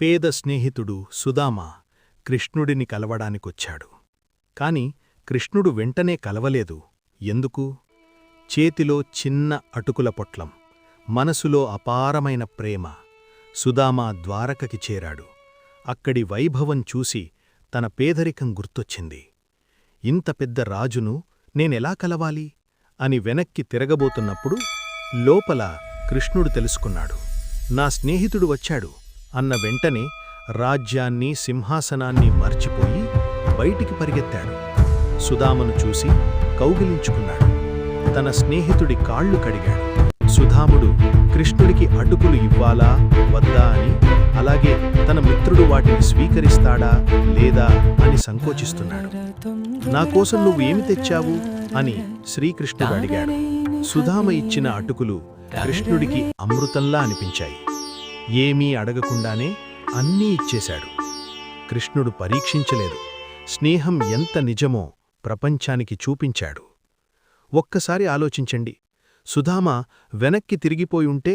పేద స్నేహితుడు సుదామ కృష్ణుడిని కలవడానికొచ్చాడు. కాని కృష్ణుడు వెంటనే కలవలేదు. ఎందుకు? చేతిలో చిన్న అటుకుల పొట్లం, మనసులో అపారమైన ప్రేమ. సుదామ ద్వారకకి చేరాడు. అక్కడి వైభవం చూసి తన పేదరికం గుర్తొచ్చింది. ఇంత పెద్ద రాజును నేనెలా కలవాలి అని వెనక్కి తిరగబోతున్నప్పుడు లోపల కృష్ణుడు తెలుసుకున్నాడు. నా స్నేహితుడు వచ్చాడు అన్న వెంటనే రాజ్యాన్ని, సింహాసనాన్ని మర్చిపోయి బయటికి పరిగెత్తాడు. సుదామను చూసి కౌగిలించుకున్నాడు. తన స్నేహితుడి కాళ్ళు కడిగాడు. సుధాముడు కృష్ణుడికి అటుకులు ఇవ్వాలా వద్దా అని, అలాగే తన మిత్రుడు వాటిని స్వీకరిస్తాడా లేదా అని సంకోచిస్తున్నాడు. నా కోసం నువ్వు ఏమి తెచ్చావు అని శ్రీకృష్ణుడు అడిగాడు. సుధామ ఇచ్చిన అటుకులు కృష్ణుడికి అమృతంలా అనిపించాయి. ఏమీ అడగకుండానే అన్నీ ఇచ్చేశాడు. కృష్ణుడు పరీక్షించలేదు. స్నేహం ఎంత నిజమో ప్రపంచానికి చూపించాడు. ఒక్కసారి ఆలోచించండి. సుధామ వెనక్కి తిరిగిపోయుంటే